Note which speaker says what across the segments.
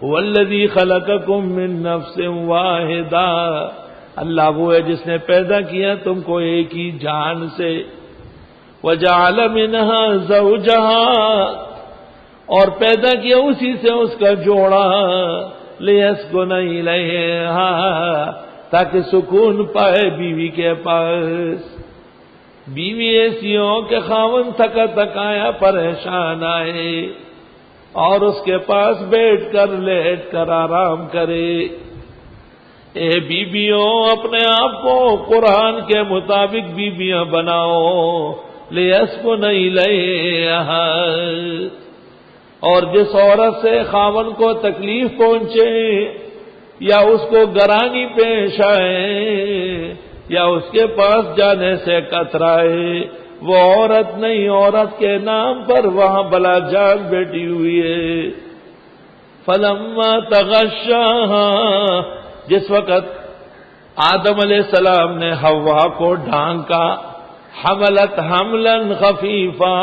Speaker 1: هو الذی خلقکم من نفس واحدہ، اللہ وہ ہے جس نے پیدا کیا تم کو ایک ہی جان سے، وجعل منها زوجها، اور پیدا کیا اسی سے اس کا جوڑا، لیسکن الیہا، تاکہ سکون پائے بیوی کے پاس۔ بیوی ایسی ہو کہ خاوند تھکا تھکایا پریشان آئے اور اس کے پاس بیٹھ کر لیٹ کر آرام کرے۔ اے بیویوں، اپنے آپ کو قرآن کے مطابق بیویاں بناؤ، لیسکن الیہا، اور جس عورت سے خاوند کو تکلیف پہنچے یا اس کو گرانی پیش آئے یا اس کے پاس جانے سے کترائے، وہ عورت نہیں، عورت کے نام پر وہاں بلا جان بیٹھی ہوئی ہے۔ فلما تغشاہا، جس وقت آدم علیہ السلام نے حوا کو ڈھانکا، حملت حملا خفیفا،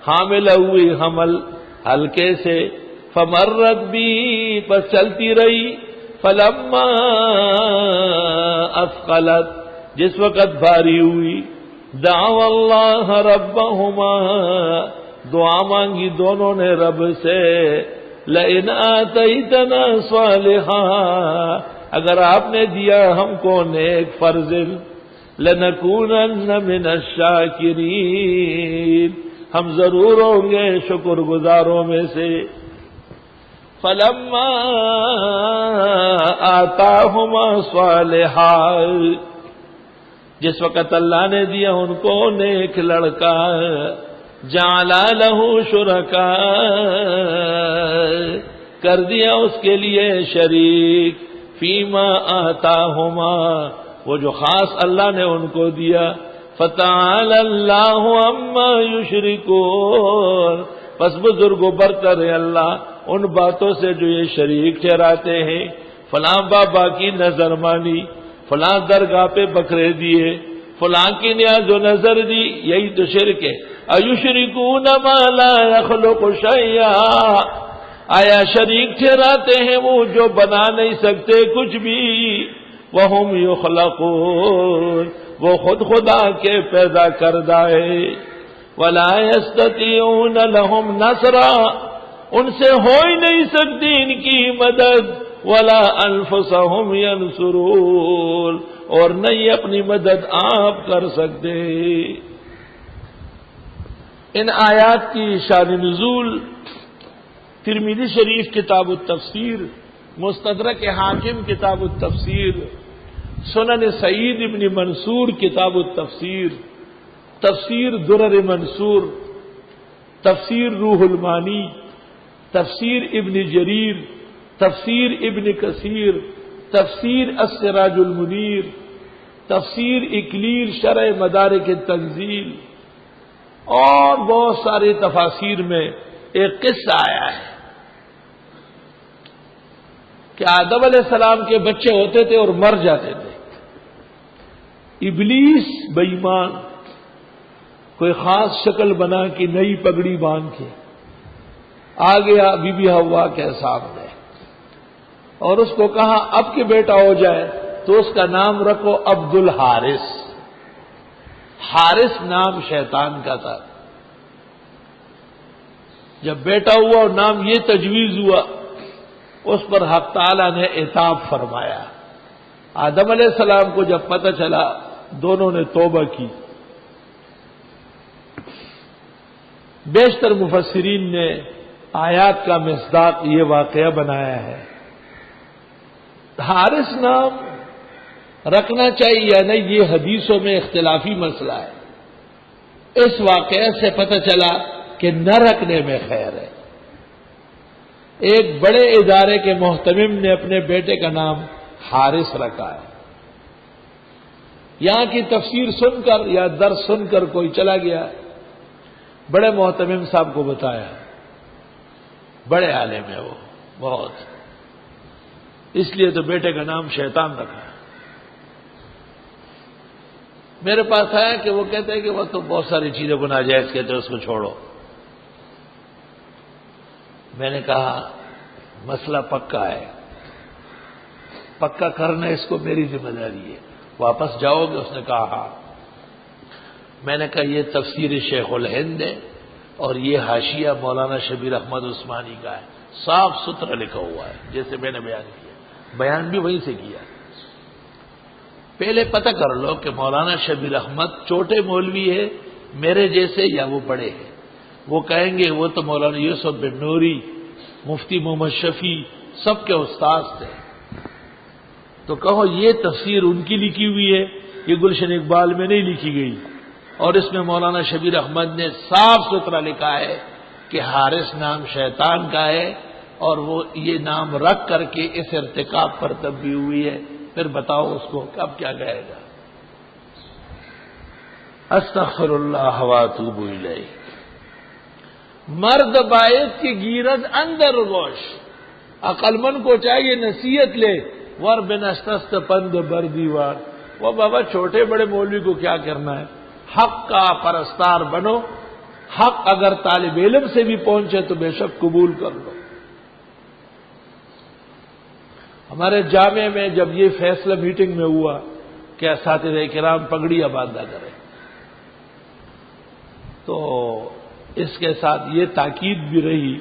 Speaker 1: حامل ہوئی حمل ہلکے سے، فمرت بھی، پس چلتی رہی، فلما اثقلت، جس وقت بھاری ہوئی، دعوا اللہ ربہما، دعا مانگی دونوں نے رب سے، لئن آتیتنا صالحا، اگر آپ نے دیا ہم کو نیک فرزند، لنکونن من الشاکرین، ہم ضرور ہوں گے شکر گزاروں میں سے۔ فلما آتاہما صالحا، جس وقت اللہ نے دیا ان کو نیک لڑکا، جعل لہ شرکاء، کر دیا اس کے لیے شریک، فیما آتاہما، وہ جو خاص اللہ نے ان کو دیا، فتعالی اللہ عما یشرکون، پس بزرگ و برتر ہے اللہ ان باتوں سے جو یہ شریک ٹھہراتے ہیں۔ فلاں بابا کی نظر مانی، فلاں درگاہ پہ بکرے دیے، فلاں کی نیاز و نظر دی، یہی تو شرک ہے۔ ایشرکون ما لا یخلق شیئا، آیا شریک ٹھہراتے ہیں وہ جو بنا نہیں سکتے کچھ بھی، وہم یخلقون، وہ خود خدا کے پیدا کردہ ہے، ولا یستطیعون لہم نصرا، ان سے ہو ہی نہیں سکتی ان کی مدد، ولا انفسہم ینصرون، اور نہیں اپنی مدد آپ کر سکتے۔ ان آیات کی شان نزول ترمذی شریف کتاب التفسیر، مستدرک حاکم کتاب التفسیر، سنن سعید ابن منصور کتاب التفسیر، تفسیر درر منصور، تفسیر روح المانی، تفسیر ابن جریر، تفسیر ابن کثیر، تفسیر السراج المنیر، تفسیر اکلیر شرح مدارک التنزیل، اور بہت ساری تفاسیر میں ایک قصہ آیا ہے کہ آدم علیہ السلام کے بچے ہوتے تھے اور مر جاتے تھے۔ ابلیس بے ایمان کوئی خاص شکل بنا کہ نئی پگڑی باندھ کے آ گیا بی بی حوا کے سامنے اور اس کو کہا اب کہ بیٹا ہو جائے تو اس کا نام رکھو عبد الحارث۔ حارث نام شیطان کا تھا۔ جب بیٹا ہوا اور نام یہ تجویز ہوا، اس پر حق تعالی نے عتاب فرمایا۔ آدم علیہ السلام کو جب پتہ چلا دونوں نے توبہ کی۔ بیشتر مفسرین نے آیات کا مصداق یہ واقعہ بنایا ہے۔ حارث نام رکھنا چاہیے یا نہیں یہ حدیثوں میں اختلافی مسئلہ ہے۔ اس واقعے سے پتہ چلا کہ نہ رکھنے میں خیر ہے۔ ایک بڑے ادارے کے محتمم نے اپنے بیٹے کا نام حارث رکھا ہے۔ یہاں کی تفسیر سن کر یا درس سن کر کوئی چلا گیا، بڑے محتمم صاحب کو بتایا، بڑے عالم ہے وہ بہت، اس لیے تو بیٹے کا نام شیطان رکھا ہے۔ میرے پاس آیا کہ وہ کہتے ہیں کہ وہ تو بہت ساری چیزوں کو ناجائز کہتے ہیں، اس کو چھوڑو۔ میں نے کہا مسئلہ پکا ہے، پکا کرنا اس کو میری ذمہ داری ہے، واپس جاؤ گے؟ اس نے کہا ہاں۔ میں نے کہا یہ تفسیر شیخ الہند ہے اور یہ حاشیہ مولانا شبیر احمد عثمانی کا ہے، صاف ستھرا لکھا ہوا ہے جیسے میں نے بیان کیا، بیان بھی وہیں سے کیا۔ پہلے پتہ کر لو کہ مولانا شبیر احمد چھوٹے مولوی ہے میرے جیسے یا وہ بڑے ہیں؟ وہ کہیں گے وہ تو مولانا یوسف بن نوری، مفتی محمد شفیع سب کے استاد تھے، تو کہو یہ تفسیر ان کی لکھی ہوئی ہے، یہ گلشن اقبال میں نہیں لکھی گئی، اور اس میں مولانا شبیر احمد نے صاف ستھرا لکھا ہے کہ حارث نام شیطان کا ہے اور وہ یہ نام رکھ کر کے اس ارتکاب پر تبدیل ہوئی ہے۔ پھر بتاؤ اس کو اب کیا کہے گا؟ استغفر اللہ واتوب الیہ۔ مرد باعث کی گیرد اندر گوش، عقل مند کو چاہیے نصیحت لے، ور بنستست پند بر دیوار۔ وہ بابا چھوٹے بڑے مولوی کو کیا کرنا ہے؟ حق کا پرستار بنو، حق اگر طالب علم سے بھی پہنچے تو بے شک قبول کر لو۔ ہمارے جامعہ میں جب یہ فیصلہ میٹنگ میں ہوا کہ اساتذہ کرام پگڑیاں باندھا کریں، تو اس کے ساتھ یہ تاکید بھی رہی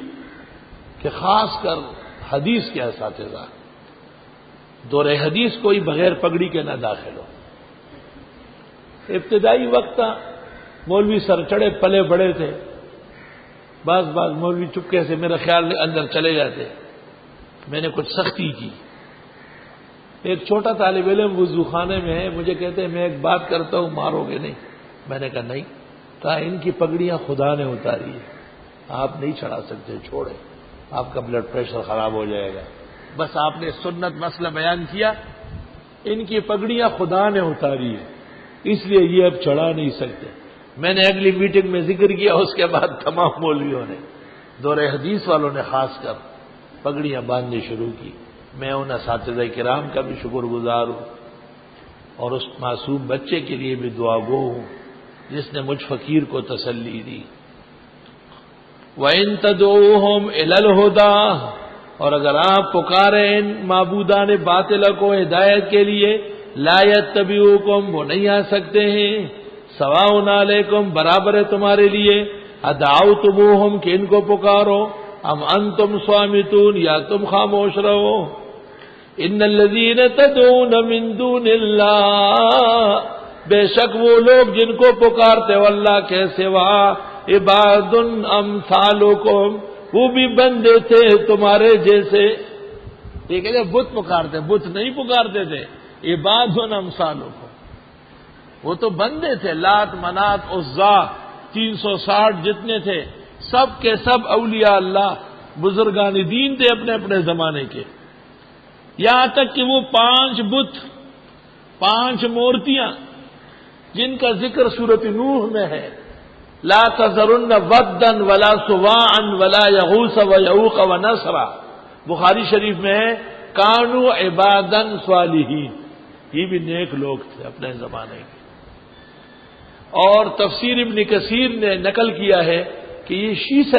Speaker 1: کہ خاص کر حدیث کے اساتذہ دور حدیث کوئی بغیر پگڑی کے نہ داخل ہو۔ ابتدائی وقت تھا، مولوی سر چڑھے پلے بڑے تھے، بعض مولوی چپکے سے میرا خیال اندر چلے جاتے، میں نے کچھ سختی کی۔ ایک چھوٹا طالب علم وضو خانے میں ہے، مجھے کہتے ہیں میں ایک بات کرتا ہوں مارو گے نہیں؟ میں نے کہا نہیں، کہا ان کی پگڑیاں خدا نے اتاری ہے، آپ نہیں چڑھا سکتے، چھوڑے، آپ کا بلڈ پریشر خراب ہو جائے گا۔ بس آپ نے سنت مسئلہ بیان کیا، ان کی پگڑیاں خدا نے اتاری ہے اس لیے یہ اب چڑھا نہیں سکتے۔ میں نے اگلی میٹنگ میں ذکر کیا، اس کے بعد تمام مولویوں نے، دور حدیث والوں نے خاص کر پگڑیاں باندھنی شروع کی۔ میں ان اساتذہ کرام کا بھی شکر گزار ہوں اور اس معصوم بچے کے لیے بھی دعا گو ہوں جس نے مجھ فقیر کو تسلی دی۔ وَإِن تَدْعُوهُمْ إِلَى الْهُدَىٰ، اور اگر آپ پکاریں ان معبودان باطل کو ہدایت کے لیے، لا يَتَّبِعُوكُمْ، وہ نہیں آ سکتے ہیں، سواء علیکم، برابر ہے تمہارے لیے، ادعوتموہم، کہ ان کو پکارو، ام انتم صامتون، یا تم خاموش رہو۔ ان الذین تدعون من دون اللہ، بے شک وہ لوگ جن کو پکارتے ہو اللہ کے سوا، عباد امثالکم، وہ بھی بندے تھے تمہارے جیسے۔ یہ کہتے بت پکارتے، بت نہیں پکارتے تھے، عباد امثالکم، وہ تو بندے تھے، لات منات عزا 360 جتنے تھے، سب کے سب اولیاء اللہ بزرگان دین تھے اپنے اپنے زمانے کے۔ یہاں تک کہ وہ 5 بت، 5 مورتیاں جن کا ذکر سورۃ نوح میں ہے، لا تذرن ودا ولا سواعا ولا یغوث ویعوق ونسرا، بخاری شریف میں ہے، کانوا عبادا صالحین، یہ بھی نیک لوگ تھے اپنے زمانے کے۔ اور تفسیر ابن کثیر نے نقل کیا ہے کہ یہ شیش